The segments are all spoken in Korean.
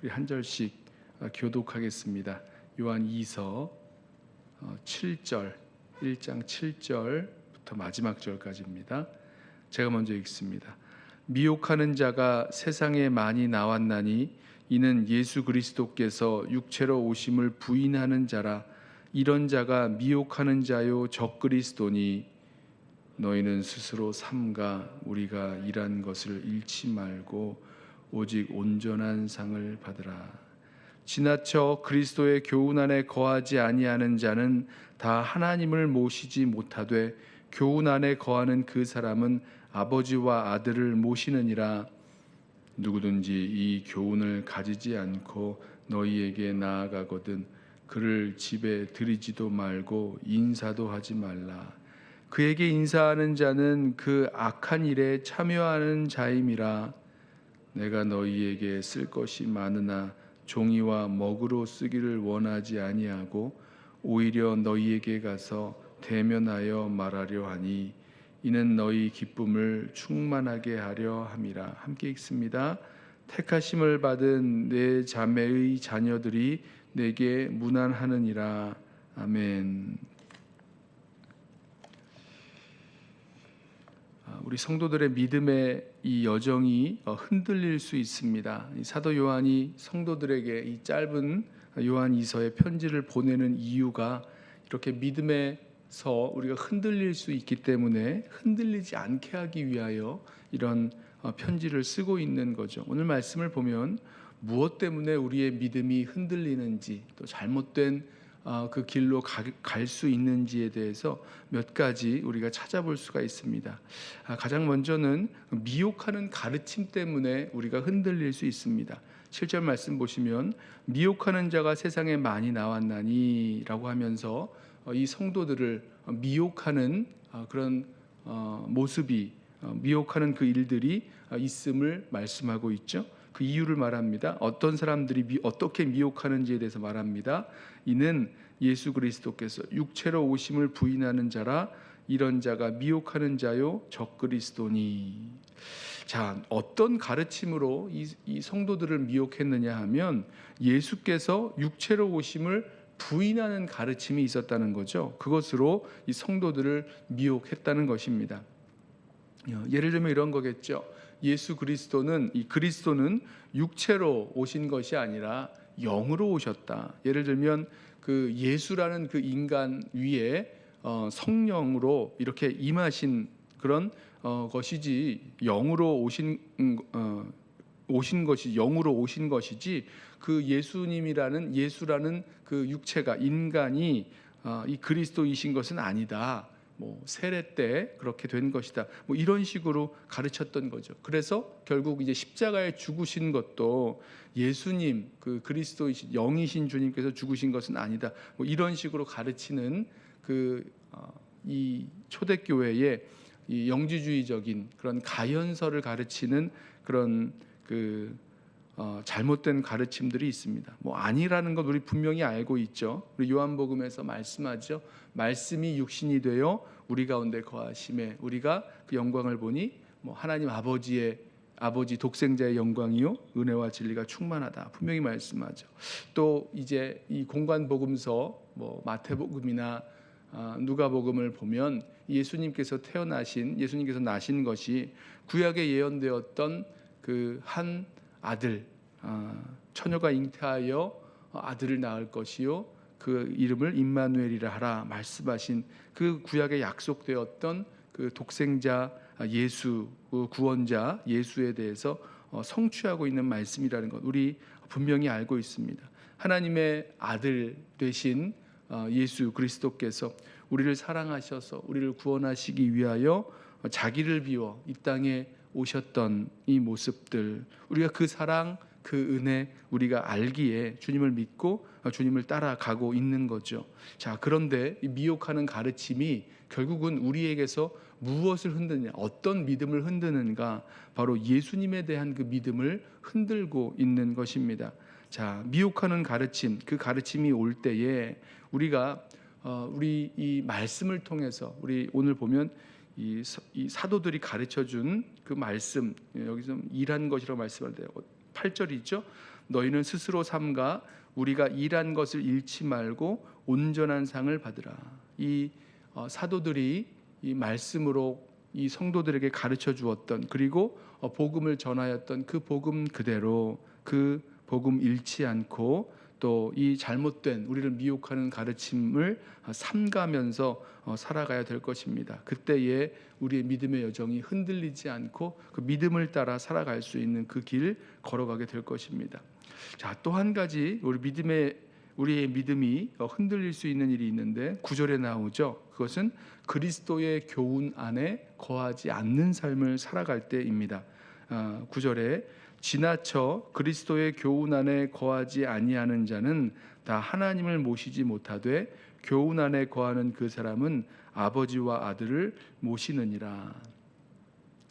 우리 한 절씩 교독하겠습니다. 요한 2서 7절, 1장 7절부터 마지막 절까지입니다. 제가 먼저 읽습니다. 미혹하는 자가 세상에 많이 나왔나니 이는 예수 그리스도께서 육체로 오심을 부인하는 자라. 이런 자가 미혹하는 자요 적그리스도니 너희는 스스로 삼가 우리가 일한 것을 잃지 말고 오직 온전한 상을 받으라. 지나쳐 그리스도의 교훈 안에 거하지 아니하는 자는 다 하나님을 모시지 못하되 교훈 안에 거하는 그 사람은 아버지와 아들을 모시느니라. 누구든지 이 교훈을 가지지 않고 너희에게 나아가거든 그를 집에 들이지도 말고 인사도 하지 말라. 그에게 인사하는 자는 그 악한 일에 참여하는 자임이라. 내가 너희에게 쓸 것이 많으나 종이와 먹으로 쓰기를 원하지 아니하고 오히려 너희에게 가서 대면하여 말하려 하니 이는 너희 기쁨을 충만하게 하려 함이라. 함께 읽습니다. 택하심을 받은 내 자매의 자녀들이 내게 문안하느니라. 아멘. 우리 성도들의 믿음의 이 여정이 흔들릴 수 있습니다. 사도 요한이 성도들에게 이 짧은 요한 2서의 편지를 보내는 이유가 이렇게 믿음에서 우리가 흔들릴 수 있기 때문에 흔들리지 않게 하기 위하여 이런 편지를 쓰고 있는 거죠. 오늘 말씀을 보면 무엇 때문에 우리의 믿음이 흔들리는지, 또 잘못된 그 길로 갈 수 있는지에 대해서 몇 가지 우리가 찾아볼 수가 있습니다. 가장 먼저는 미혹하는 가르침 때문에 우리가 흔들릴 수 있습니다. 7절 말씀 보시면 미혹하는 자가 세상에 많이 나왔나니 라고 하면서 이 성도들을 미혹하는 그런 모습이, 미혹하는 그 일들이 있음을 말씀하고 있죠. 그 이유를 말합니다. 어떤 사람들이 어떻게 미혹하는지에 대해서 말합니다. 이는 예수 그리스도께서 육체로 오심을 부인하는 자라. 이런 자가 미혹하는 자요 적그리스도니. 자, 어떤 가르침으로 이 성도들을 미혹했느냐 하면 예수께서 육체로 오심을 부인하는 가르침이 있었다는 거죠. 그것으로 이 성도들을 미혹했다는 것입니다. 예를 들면 이런 거겠죠. 예수 그리스도는, 이 그리스도는 육체로 오신 것이 아니라 영으로 오셨다. 예를 들면 그 예수라는 그 인간 위에 성령으로 이렇게 임하신 그런 것이지, 영으로 오신 것이, 영으로 오신 것이지, 그 예수라는 그 육체가, 인간이 이 그리스도이신 것은 아니다. 세례 때 그렇게 된 것이다. 이런 식으로 가르쳤던 거죠. 그래서 결국 이제 십자가에 죽으신 것도 예수님, 그 그리스도이신 영이신 주님께서 죽으신 것은 아니다. 이런 식으로 가르치는 이 초대교회의 이 영지주의적인 그런 가연설을 가르치는 그런 잘못된 가르침들이 있습니다. 아니라는 것 우리 분명히 알고 있죠. 우리 요한복음에서 말씀하죠. 말씀이 육신이 되어 우리 가운데 거하심에 우리가 그 영광을 보니 하나님 아버지 독생자의 영광이요 은혜와 진리가 충만하다. 분명히 말씀하죠. 또 이제 이 공관복음서 마태복음이나 누가복음을 보면 예수님께서 나신 것이 구약에 예언되었던 그 한 아들, 처녀가 잉태하여 아들을 낳을 것이요 그 이름을 임마누엘이라 하라 말씀하신 그 구약에 약속되었던 그 독생자 예수, 그 구원자 예수에 대해서 성취하고 있는 말씀이라는 것 우리 분명히 알고 있습니다. 하나님의 아들 되신 예수 그리스도께서 우리를 사랑하셔서 우리를 구원하시기 위하여 자기를 비워 이 땅에 오셨던 이 모습들, 우리가 그 사랑, 그 은혜 우리가 알기에 주님을 믿고 주님을 따라가고 있는 거죠. 자, 그런데 이 미혹하는 가르침이 결국은 우리에게서 무엇을 흔드느냐, 어떤 믿음을 흔드는가, 바로 예수님에 대한 그 믿음을 흔들고 있는 것입니다. 자, 미혹하는 가르침, 그 가르침이 올 때에 우리가 우리 이 말씀을 통해서 우리 오늘 보면 이 사도들이 가르쳐준 그 말씀, 여기서 일한 것이라고 말씀하는데요. 8절이죠. 너희는 스스로 삼가 우리가 일한 것을 잃지 말고 온전한 상을 받으라. 이 사도들이 이 말씀으로 이 성도들에게 가르쳐 주었던, 그리고 복음을 전하였던 그 복음 그대로, 그 복음 잃지 않고 또 이 잘못된 우리를 미혹하는 가르침을 삼가면서 살아가야 될 것입니다. 그때에 우리의 믿음의 여정이 흔들리지 않고 그 믿음을 따라 살아갈 수 있는 그 길 걸어가게 될 것입니다. 자, 또 한 가지 우리의 믿음이 흔들릴 수 있는 일이 있는데 9절에 나오죠. 그것은 그리스도의 교훈 안에 거하지 않는 삶을 살아갈 때입니다. 9절에 지나쳐 그리스도의 교훈 안에 거하지 아니하는 자는 다 하나님을 모시지 못하되 교훈 안에 거하는 그 사람은 아버지와 아들을 모시느니라.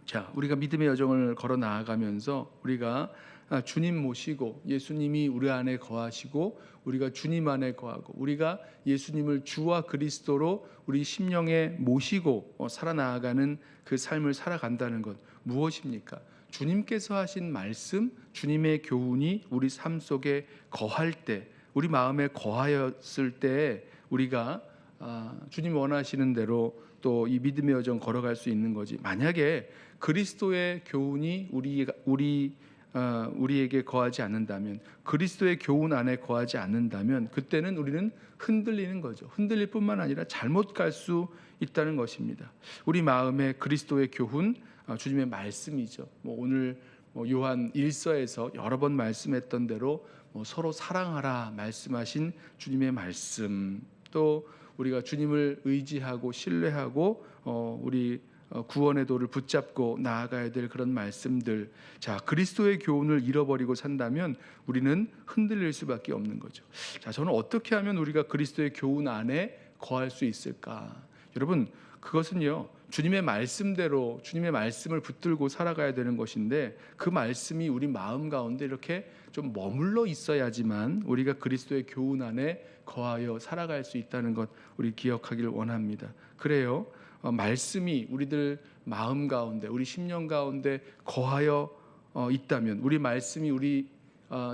자, 우리가 믿음의 여정을 걸어 나아가면서 우리가 주님 모시고 예수님이 우리 안에 거하시고 우리가 주님 안에 거하고 우리가 예수님을 주와 그리스도로 우리 심령에 모시고 살아나가는 그 삶을 살아간다는 것 무엇입니까? 주님께서 하신 말씀, 주님의 교훈이 우리 삶 속에 거할 때, 우리 마음에 거하였을 때 우리가 주님 원하시는 대로 또 이 믿음의 여정 걸어갈 수 있는 거지. 만약에 그리스도의 교훈이 우리에게 거하지 않는다면, 그리스도의 교훈 안에 거하지 않는다면 그때는 우리는 흔들리는 거죠. 흔들릴 뿐만 아니라 잘못 갈 수 있다는 것입니다. 우리 마음에 그리스도의 교훈, 주님의 말씀이죠. 오늘 요한 1서에서 여러 번 말씀했던 대로 서로 사랑하라 말씀하신 주님의 말씀, 또 우리가 주님을 의지하고 신뢰하고 우리 구원의 도를 붙잡고 나아가야 될 그런 말씀들. 자, 그리스도의 교훈을 잃어버리고 산다면 우리는 흔들릴 수밖에 없는 거죠. 자, 저는 어떻게 하면 우리가 그리스도의 교훈 안에 거할 수 있을까? 여러분, 그것은요, 주님의 말씀대로 주님의 말씀을 붙들고 살아가야 되는 것인데, 그 말씀이 우리 마음 가운데 이렇게 좀 머물러 있어야지만 우리가 그리스도의 교훈 안에 거하여 살아갈 수 있다는 것 우리 기억하길 원합니다. 그래요, 말씀이 우리들 마음 가운데, 우리 심령 가운데 거하여 있다면, 우리 말씀이 우리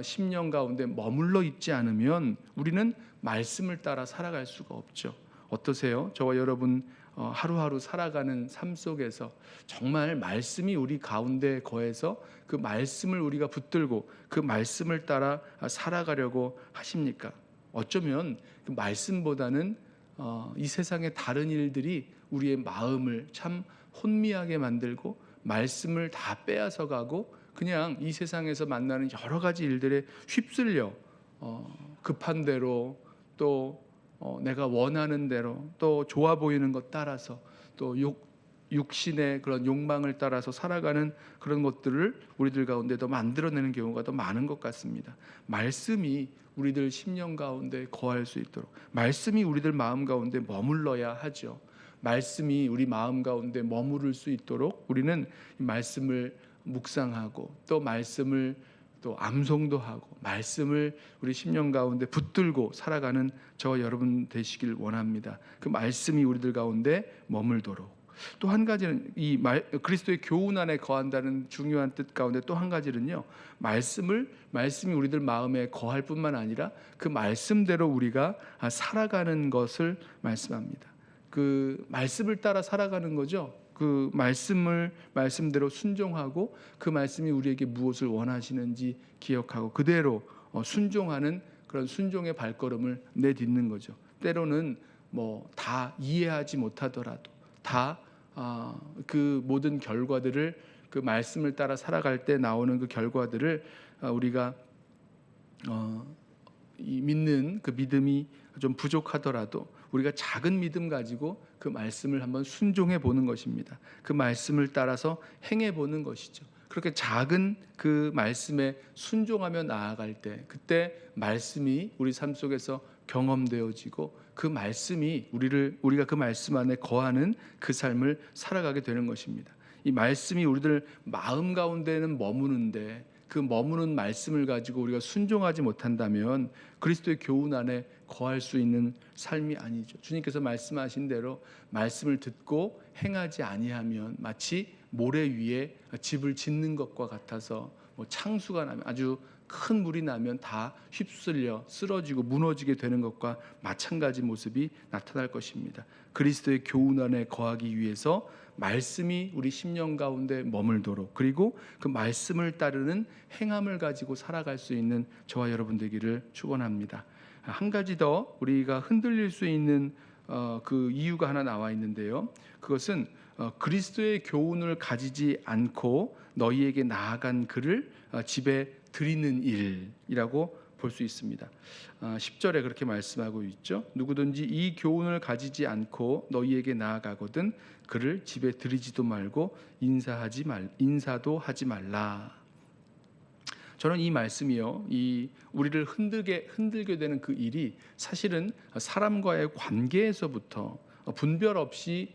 심령 가운데 머물러 있지 않으면 우리는 말씀을 따라 살아갈 수가 없죠. 어떠세요? 저와 여러분 하루하루 살아가는 삶 속에서 정말 말씀이 우리 가운데 거해서 그 말씀을 우리가 붙들고 그 말씀을 따라 살아가려고 하십니까? 어쩌면 그 말씀보다는 이 세상의 다른 일들이 우리의 마음을 참 혼미하게 만들고 말씀을 다 빼앗아 가고 그냥 이 세상에서 만나는 여러 가지 일들에 휩쓸려 급한 대로 또 내가 원하는 대로 또 좋아 보이는 것 따라서 또 육신의 그런 욕망을 따라서 살아가는 그런 것들을 우리들 가운데 더 만들어내는 경우가 더 많은 것 같습니다. 말씀이 우리들 심령 가운데 거할 수 있도록, 말씀이 우리들 마음 가운데 머물러야 하죠. 말씀이 우리 마음 가운데 머무를 수 있도록 우리는 말씀을 묵상하고 또 말씀을 또 암송도 하고 말씀을 우리 심령 가운데 붙들고 살아가는 저와 여러분 되시길 원합니다. 그 말씀이 우리들 가운데 머물도록. 또 한 가지는 그리스도의 교훈 안에 거한다는 중요한 뜻 가운데 또 한 가지는요, 말씀이 우리들 마음에 거할 뿐만 아니라 그 말씀대로 우리가 살아가는 것을 말씀합니다. 그 말씀을 따라 살아가는 거죠. 그 말씀대로 순종하고 그 말씀이 우리에게 무엇을 원하시는지 기억하고 그대로 순종하는 그런 순종의 발걸음을 내딛는 거죠. 때로는 다 이해하지 못하더라도 다 그 모든 결과들을, 그 말씀을 따라 살아갈 때 나오는 그 결과들을 우리가 믿는 그 믿음이 좀 부족하더라도 우리가 작은 믿음 가지고 그 말씀을 한번 순종해 보는 것입니다. 그 말씀을 따라서 행해 보는 것이죠. 그렇게 작은 그 말씀에 순종하며 나아갈 때, 그때 말씀이 우리 삶 속에서 경험되어지고 그 말씀이 우리가 그 말씀 안에 거하는 그 삶을 살아가게 되는 것입니다. 이 말씀이 우리들 마음 가운데는 머무는데 그 머무는 말씀을 가지고 우리가 순종하지 못한다면 그리스도의 교훈 안에 거할 수 있는 삶이 아니죠. 주님께서 말씀하신 대로 말씀을 듣고 행하지 아니하면 마치 모래 위에 집을 짓는 것과 같아서 창수가 나면, 아주 큰 물이 나면 다 휩쓸려 쓰러지고 무너지게 되는 것과 마찬가지 모습이 나타날 것입니다. 그리스도의 교훈 안에 거하기 위해서 말씀이 우리 심령 가운데 머물도록, 그리고 그 말씀을 따르는 행함을 가지고 살아갈 수 있는 저와 여러분 되기를 축원합니다. 한 가지 더 우리가 흔들릴 수 있는 그 이유가 하나 나와 있는데요. 그것은 그리스도의 교훈을 가지지 않고 너희에게 나아간 그를 집에 들이는 일이라고 볼 수 있습니다. 10절에 그렇게 말씀하고 있죠. 누구든지 이 교훈을 가지지 않고 너희에게 나아가거든 그를 집에 들이지도 말고 인사도 하지 말라. 저는 이 말씀이요, 이 우리를 흔들게 되는 그 일이 사실은 사람과의 관계에서부터 분별 없이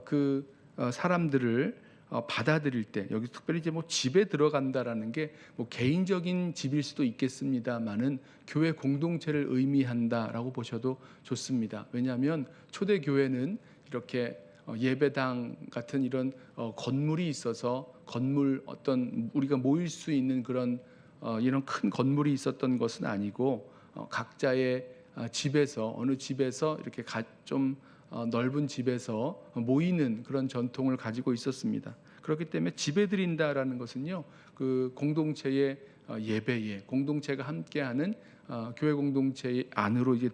그 사람들을 받아들일 때, 여기 특별히 이제 뭐 집에 들어간다라는 게 뭐 개인적인 집일 수도 있겠습니다만은 교회 공동체를 의미한다라고 보셔도 좋습니다. 왜냐하면 초대 교회는 이렇게 예배당 같은 이런 건물이 있어서 건물 어떤 우리가 모일 수 있는 그런 이런 큰 건물이 있었던 것은 아니고 각자의 집에서 어느 집에서 이렇게 좀 넓은 집에서 모이는 그런 전통을 가지고 있었습니다. 그렇기 때문에 집에 드린다라는 것은요, 그 공동체의 예배에 공동체가 함께하는 교회 공동체 안으로 이제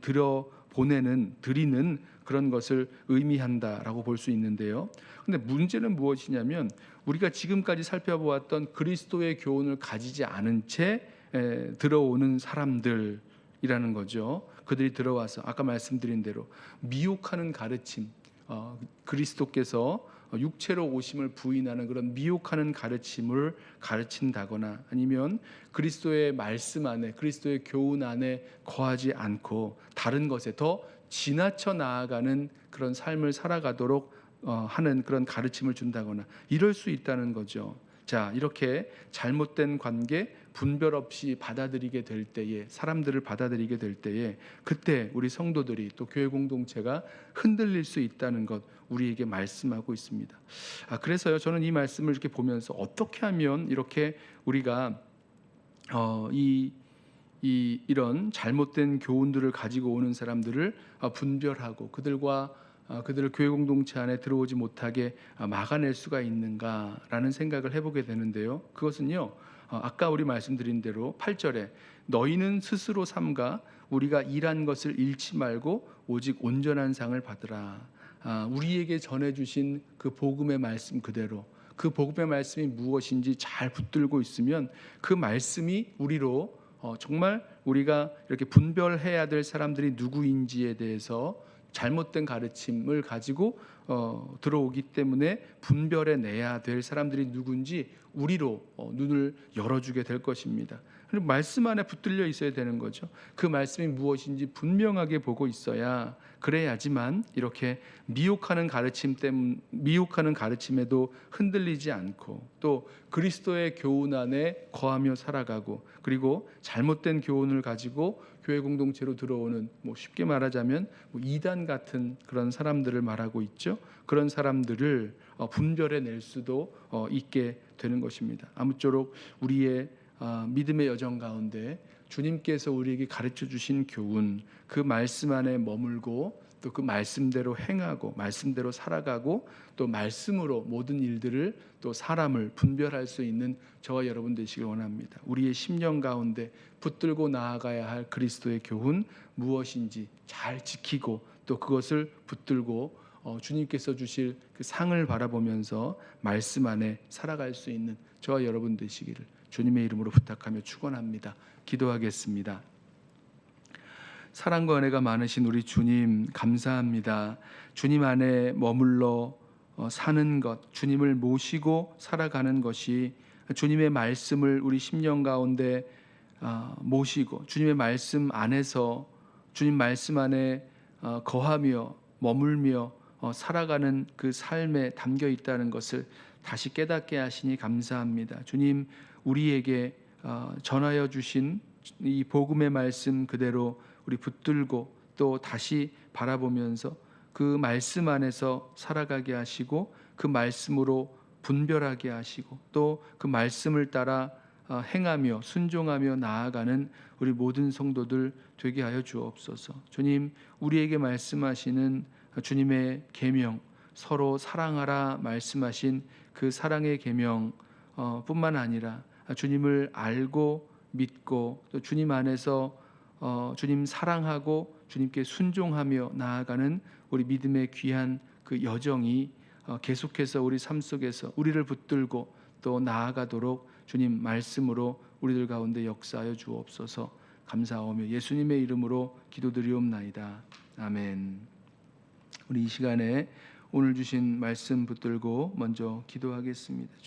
드리는 그런 것을 의미한다라고 볼 수 있는데요. 근데 문제는 무엇이냐면 우리가 지금까지 살펴보았던 그리스도의 교훈을 가지지 않은 채 들어오는 사람들이라는 거죠. 그들이 들어와서 아까 말씀드린 대로 미혹하는 가르침, 그리스도께서 육체로 오심을 부인하는 그런 미혹하는 가르침을 가르친다거나, 아니면 그리스도의 말씀 안에 그리스도의 교훈 안에 거하지 않고 다른 것에 더 지나쳐 나아가는 그런 삶을 살아가도록 하는 그런 가르침을 준다거나 이럴 수 있다는 거죠. 자, 이렇게 잘못된 관계 분별 없이 받아들이게 될 때에, 사람들을 받아들이게 될 때에 그때 우리 성도들이 또 교회 공동체가 흔들릴 수 있다는 것 우리에게 말씀하고 있습니다. 그래서요, 저는 이 말씀을 이렇게 보면서 어떻게 하면 이렇게 우리가 이런 잘못된 교훈들을 가지고 오는 사람들을 분별하고 그들을 교회 공동체 안에 들어오지 못하게 막아낼 수가 있는가라는 생각을 해보게 되는데요. 그것은요, 아까 우리 말씀드린 대로 8절에 너희는 스스로 삼가 우리가 일한 것을 잃지 말고 오직 온전한 상을 받으라. 우리에게 전해주신 그 복음의 말씀 그대로, 그 복음의 말씀이 무엇인지 잘 붙들고 있으면 그 말씀이 우리로 정말 우리가 이렇게 분별해야 될 사람들이 누구인지에 대해서 잘못된 가르침을 가지고 들어오기 때문에 분별해내야 될 사람들이 누군지 우리로 눈을 열어주게 될 것입니다. 그리고 말씀 안에 붙들려 있어야 되는 거죠. 그 말씀이 무엇인지 분명하게 보고 있어야, 그래야지만 이렇게 미혹하는 가르침에도 흔들리지 않고 또 그리스도의 교훈 안에 거하며 살아가고, 그리고 잘못된 교훈을 가지고 교회 공동체로 들어오는, 쉽게 말하자면 이단 같은 그런 사람들을 말하고 있죠. 그런 사람들을 분별해낼 수도 있게 되는 것입니다. 아무쪼록 우리의 믿음의 여정 가운데 주님께서 우리에게 가르쳐 주신 교훈, 그 말씀 안에 머물고 또 그 말씀대로 행하고 말씀대로 살아가고 또 말씀으로 모든 일들을 또 사람을 분별할 수 있는 저와 여러분 되시길 원합니다. 우리의 심령 가운데 붙들고 나아가야 할 그리스도의 교훈 무엇인지 잘 지키고 또 그것을 붙들고 주님께서 주실 그 상을 바라보면서 말씀 안에 살아갈 수 있는 저와 여러분 되시기를 주님의 이름으로 부탁하며 축원합니다. 기도하겠습니다. 사랑과 은혜가 많으신 우리 주님 감사합니다. 주님 안에 머물러 사는 것, 주님을 모시고 살아가는 것이 주님의 말씀을 우리 심령 가운데 모시고 주님의 말씀 안에서 주님 말씀 안에 거하며 머물며 살아가는 그 삶에 담겨 있다는 것을 다시 깨닫게 하시니 감사합니다. 주님, 우리에게 전하여 주신 이 복음의 말씀 그대로 우리 붙들고 또 다시 바라보면서 그 말씀 안에서 살아가게 하시고 그 말씀으로 분별하게 하시고 또 그 말씀을 따라 행하며 순종하며 나아가는 우리 모든 성도들 되게 하여 주옵소서. 주님, 우리에게 말씀하시는 주님의 계명, 서로 사랑하라 말씀하신 그 사랑의 계명 뿐만 아니라 주님을 알고 믿고 또 주님 안에서 주님 사랑하고 주님께 순종하며 나아가는 우리 믿음의 귀한 그 여정이 계속해서 우리 삶 속에서 우리를 붙들고 또 나아가도록 주님 말씀으로 우리들 가운데 역사하여 주옵소서. 감사하오며 예수님의 이름으로 기도드리옵나이다. 아멘. 우리 이 시간에 오늘 주신 말씀 붙들고 먼저 기도하겠습니다.